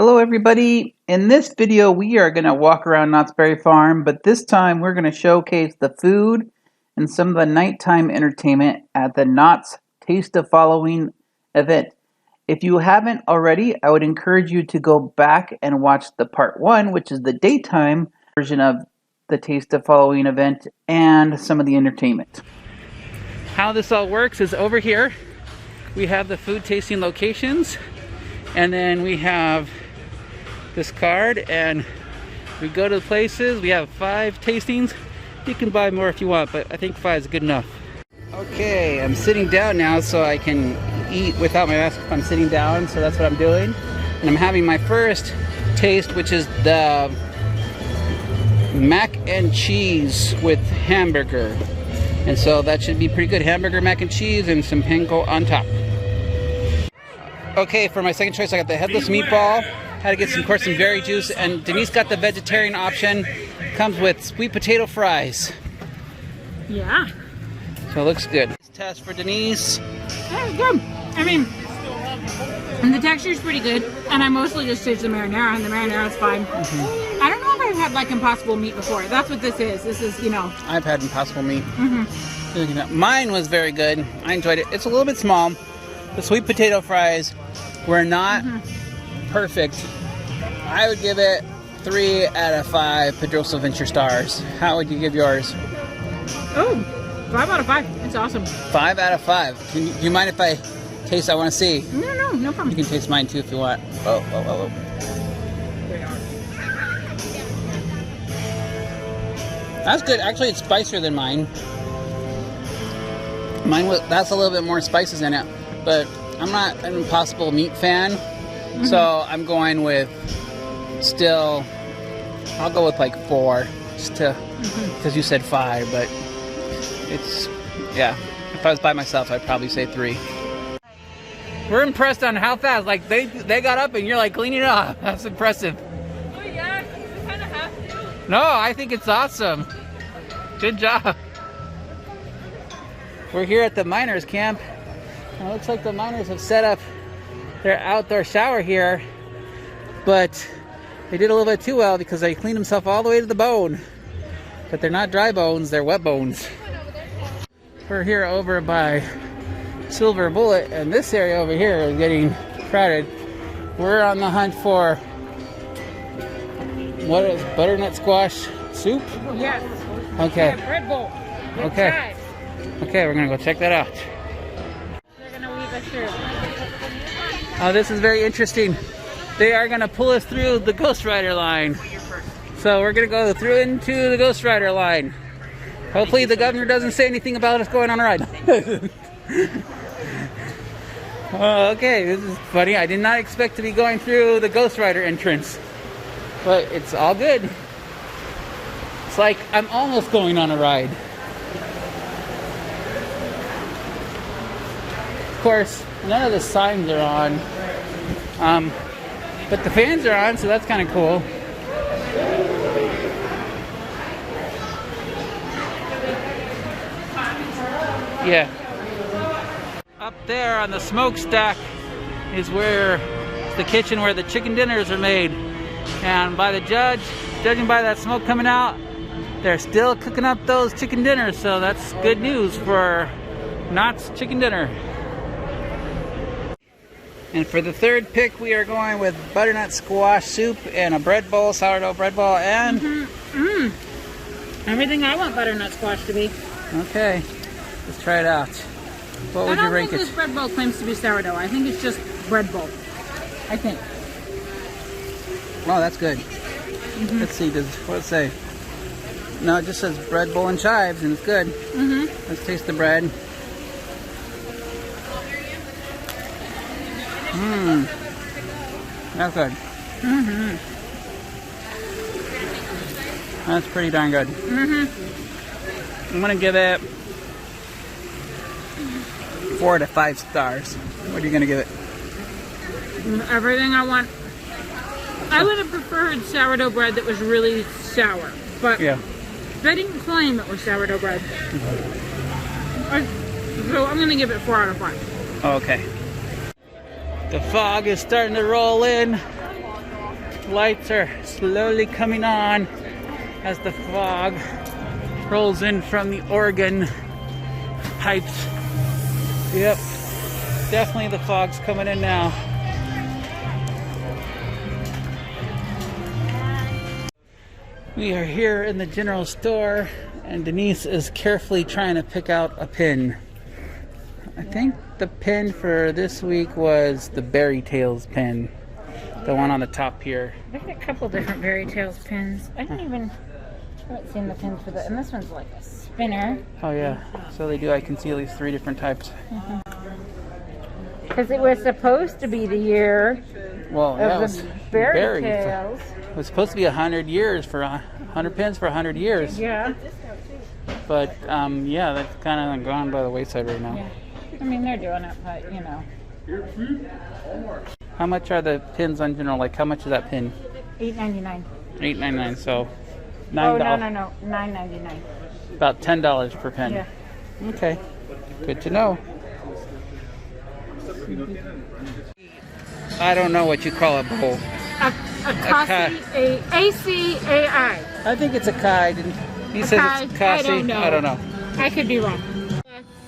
Hello everybody. In this video we are going to walk around Knott's Berry Farm, but this time we're going to showcase the food and some of the nighttime entertainment at the Knott's Taste of Fall-O-Ween event. If you haven't already, I would encourage you to go back and watch the part 1, which is the daytime version of the Taste of Fall-O-Ween event and some of the entertainment. How this all works is over here we have the food tasting locations, and then we have this card, and we go to the places. We have 5 tastings. You can buy more if you want, but I think 5 is good enough. Okay, I'm sitting down now so I can eat without my mask if I'm sitting down, so that's what I'm doing. And I'm having my first taste, which is the mac and cheese with hamburger. And so that should be pretty good. Hamburger, mac and cheese, and some panko on top. Okay, for my second choice, I got the headless meatball. Had to get some, of course, some berry juice, and Denise got the vegetarian option. Comes with sweet potato fries. Yeah. So it looks good. Test for Denise. Yeah, it's good. I mean, and the texture's pretty good, and I mostly just taste the marinara, and the marinara's fine. I don't know if I've had like Impossible Meat before. That's what this is. This is, you know. I've had Impossible Meat. Mine was very good. I enjoyed it. It's a little bit small. The sweet potato fries were not perfect. I would give it 3 out of 5 PedrozaTravel stars. How would you give yours? Oh, 5 out of 5. It's awesome. 5 out of 5. Do you mind if I taste? I want to see. No problem. You can taste mine too if you want. Oh. That's good. Actually, it's spicier than mine. That's a little bit more spices in it, but I'm not an Impossible Meat fan. So I'm going with I'll go with like 4, just to, because you said 5, but it's, yeah. If I was by myself, I'd probably say 3. We're impressed on how fast, like they got up and you're like cleaning it up. That's impressive. Oh yeah, you kind of have to. No, I think it's awesome. Good job. We're here at the miners camp. It looks like the miners have set up their outdoor shower here, but they did a little bit too well because they cleaned themselves all the way to the bone. But they're not dry bones, they're wet bones. We're here over by Silver Bullet, and this area over here is getting crowded. We're on the hunt for, what is butternut squash soup? Yes. Okay. Yeah, bread bowl. Okay. Okay, we're gonna go check that out. They're gonna weave us through. Oh, this is very interesting. They are going to pull us through the Ghost Rider line. So we're going to go through into the Ghost Rider line. Hopefully the governor doesn't say anything about us going on a ride. Okay, this is funny. I did not expect to be going through the Ghost Rider entrance. But it's all good. It's like I'm almost going on a ride. Of course, none of the signs are on, but the fans are on, so that's kind of cool. Yeah. Up there on the smokestack is where it's the kitchen where the chicken dinners are made. And by the judging by that smoke coming out, they're still cooking up those chicken dinners, so that's good news for Knott's Chicken Dinner. And for the third pick, we are going with butternut squash soup and a bread bowl, sourdough bread bowl, and... Everything I want butternut squash to be. Okay, let's try it out. What would you rank it? I don't think this bread bowl claims to be sourdough. I think it's just bread bowl. I think. Oh, that's good. Let's see, what does it say? No, it just says bread bowl and chives, and it's good. Let's taste the bread. That's good. That's pretty darn good. I'm gonna give it 4 to 5 stars. What are you gonna give it? Everything I want. I would have preferred sourdough bread that was really sour, but they didn't claim it was sourdough bread. So I'm gonna give it 4 out of 5. Okay. The fog is starting to roll in. Lights are slowly coming on as the fog rolls in from the Oregon pipes. Yep, definitely the fog's coming in now. We are here in the general store, and Denise is carefully trying to pick out a pin. I think the pin for this week was the Berry Tails pin. The one on the top here. They got a couple different Berry Tails pins. I haven't seen the pins for that. And this one's like a spinner. Oh yeah, so they do. I can see at least 3 different types. Because it was supposed to be the year of the Berry Tails. It was supposed to be 100 years for 100 pins for 100 years. Yeah. But yeah, that's kind of gone by the wayside right now. Yeah. I mean, they're doing it, but you know. How much are the pins on general? Like, how much is that pin? $8.99. $8.99. So $9. Oh no, $9.99. About $10 per pin. Yeah. Okay. Good to know. I don't know what you call a bowl. Acai. I think it's Acai. He says it's Acai. I don't know. I could be wrong.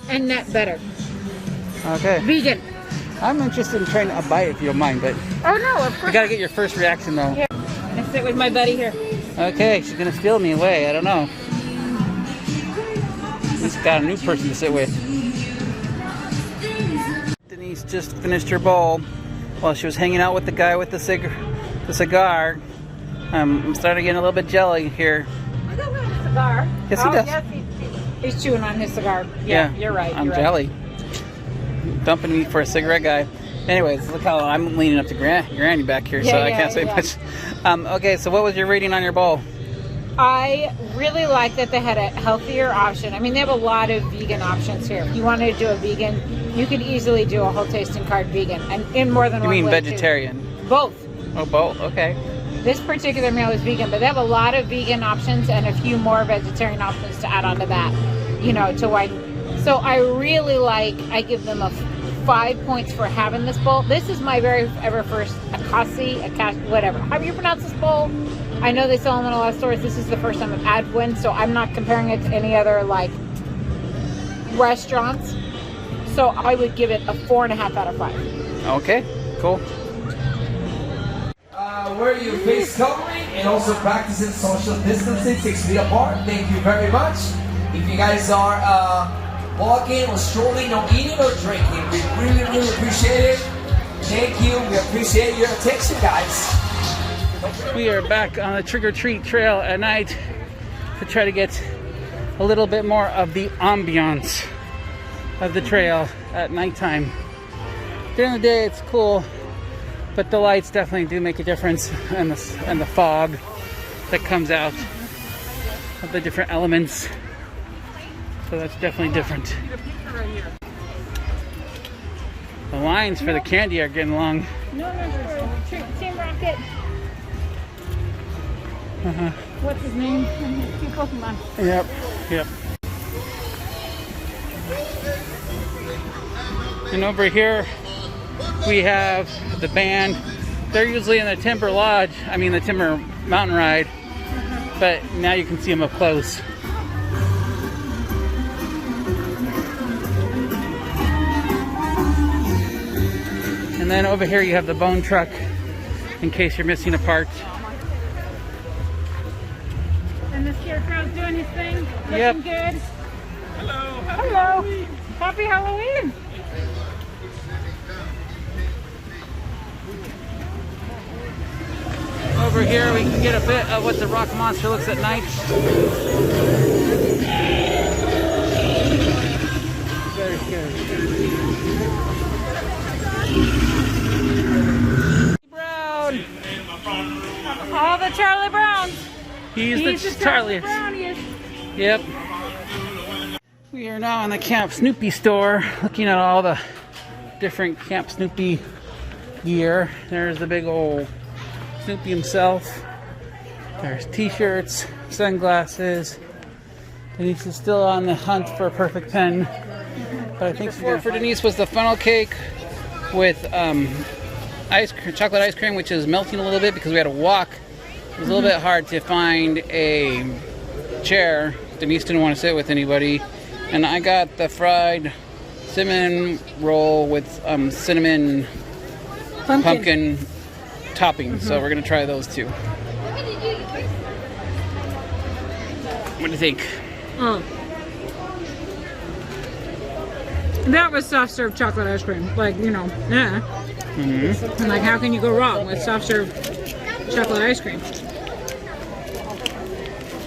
And nut butter. Okay. Vegan. I'm interested in trying to buy it if you don't mind, but oh no, of course. You gotta get your first reaction though. Yeah. I sit with my buddy here. Okay, she's gonna steal me away. I don't know. Just got a new person to sit with. Denise just finished her bowl while she was hanging out with the guy with the cigar. I'm starting to get a little bit jelly here. He doesn't have a cigar. Yes, he does. Yes, he's chewing on his cigar. Yeah, you're right. I'm jelly. Dumping me for a cigarette guy. Anyways, look how I'm leaning up to Granny back here, so I can't say much. Okay, so what was your rating on your bowl? I really like that they had a healthier option. I mean, they have a lot of vegan options here. If you wanted to do a vegan, you could easily do a whole tasting card vegan, and in more than one way. You mean vegetarian? Too. Both. Oh, both. Okay. This particular meal is vegan, but they have a lot of vegan options and a few more vegetarian options to add on to that, you know, to widen. So I really I give them a 5 points for having this bowl. This is my very ever first Acai, whatever. How do you pronounce this bowl? I know they sell them in a lot of stores. This is the first time I've had one, so I'm not comparing it to any other like restaurants. So I would give it a 4.5 out of 5. Okay, cool. Wear your face covering and also practicing social distancing 6 feet apart. Thank you very much. If you guys are walking or strolling, no eating or drinking, we really, really appreciate it. Thank you. We appreciate your attention, guys. We are back on the trick-or-treat trail at night to try to get a little bit more of the ambiance of the trail at nighttime. During the day it's cool, but the lights definitely do make a difference, and the fog that comes out of the different elements. So that's definitely different. The lines for the candy are getting long. No, Team Rocket. What's his name? Two Pokemon. Yep. And over here we have the band. They're usually in the Timber Lodge, the Timber Mountain Ride, but now you can see them up close. And then over here you have the bone truck in case you're missing a part. And the scarecrow's doing his thing, Yep. looking good. Hello. Happy Halloween. Over here we can get a bit of what the rock monster looks at night. Very scary. Brown! All the Charlie Browns. He's the Charlie. Yep. We are now in the Camp Snoopy store looking at all the different Camp Snoopy gear. There's the big old Snoopy himself. There's t-shirts, sunglasses. Denise is still on the hunt for a perfect pen. But I think for Denise was the funnel cake with chocolate ice cream, which is melting a little bit because we had to walk. It was a little bit hard to find a chair. Denise didn't want to sit with anybody. And I got the fried cinnamon roll with cinnamon pumpkin topping. So we're going to try those too. What do you think? Oh. That was soft serve chocolate ice cream. Like, you know, yeah. And like, how can you go wrong with soft serve chocolate ice cream?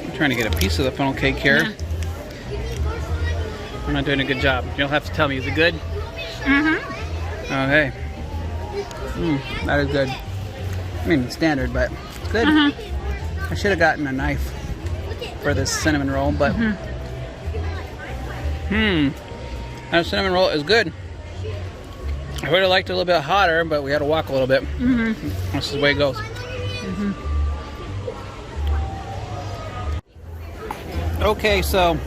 I'm trying to get a piece of the funnel cake here. Yeah. I'm not doing a good job. You'll have to tell me, is it good? Okay. That is good. I mean, standard, but it's good. I should have gotten a knife for this cinnamon roll, but that cinnamon roll is good. I would have liked it a little bit hotter, but we had to walk a little bit. This is the way it goes. Okay, so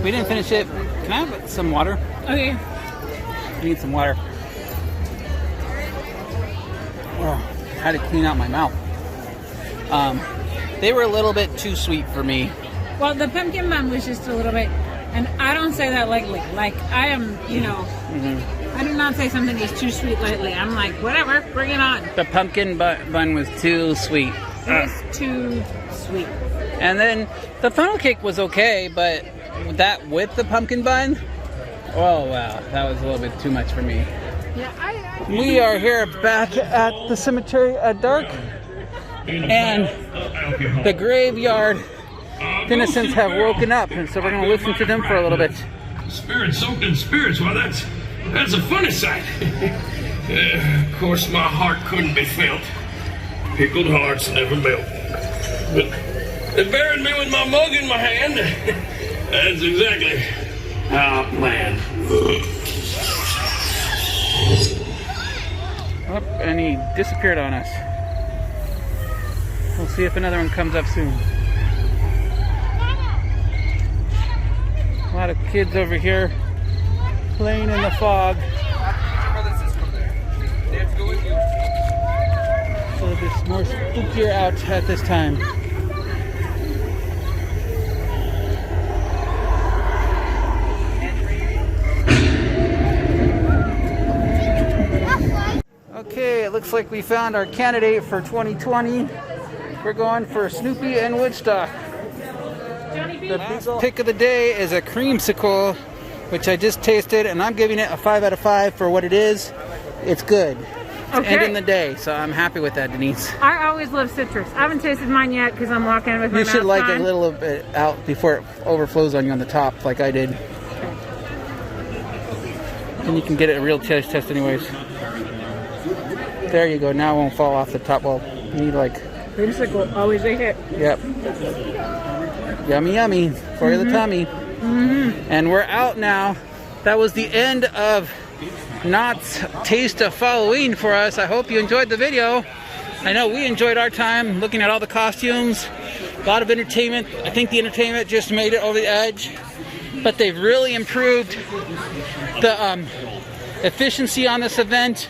we didn't finish it. Can I have some water? Okay. I need some water. Oh, I had to clean out my mouth. They were a little bit too sweet for me. Well, the pumpkin bun was just a little bit, and I don't say that lightly. Like, I am, you know, I do not say something is too sweet lightly. I'm like, whatever, bring it on. The pumpkin bun was too sweet. It was too sweet. And then the funnel cake was okay, but that with the pumpkin bun, oh wow, that was a little bit too much for me. Yeah, We are here back at the cemetery at dark, and the graveyard innocents have woken up, and so we're going to listen to them for a little bit. Spirits soaked in spirits, well that's a funny sight. Of course my heart couldn't be felt. Pickled hearts never melt. But they buried me with my mug in my hand. That's exactly how I planned. Oh, and he disappeared on us. We'll see if another one comes up soon. A lot of kids over here playing in the fog. So it's more spookier out at this time. Okay, it looks like we found our candidate for 2020. We're going for Snoopy and Woodstock. The pick of the day is a creamsicle, which I just tasted, and I'm giving it a 5 out of 5 for what it is. It's good. It's ending the day, so I'm happy with that, Denise. I always love citrus. I haven't tasted mine yet because I'm walking with my mouth. You should like on. it a little bit out before it overflows on you on the top, like I did. And you can get it a real taste test anyways. There you go. Now it won't fall off the top. Well, you need like... Creamsicle, always a hit. Yep. Yummy, yummy. For the tummy. And we're out now. That was the end of Knott's Taste of Fall-O-Ween for us. I hope you enjoyed the video. I know we enjoyed our time looking at all the costumes. A lot of entertainment. I think the entertainment just made it over the edge. But they've really improved the efficiency on this event.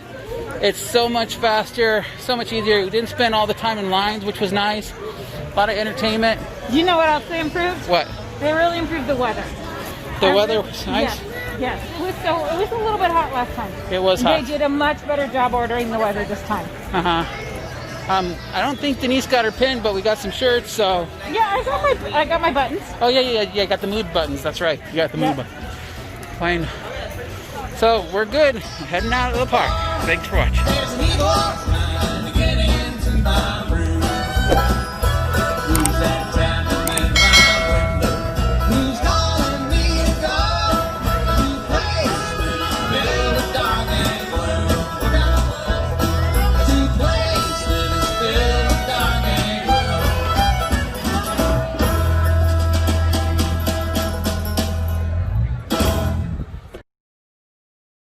It's so much faster, so much easier. We didn't spend all the time in lines, which was nice. A lot of entertainment. You know what else they improved? What? They really improved the weather. The weather was nice? Yes. It was a little bit hot last time. It was hot. They did a much better job ordering the weather this time. I don't think Denise got her pin, but we got some shirts, so... Yeah, I got my buttons. Oh, yeah, I got the mood buttons. That's right. You got the mood buttons. Fine. So, we're good. Heading out of the park. Thanks for watching.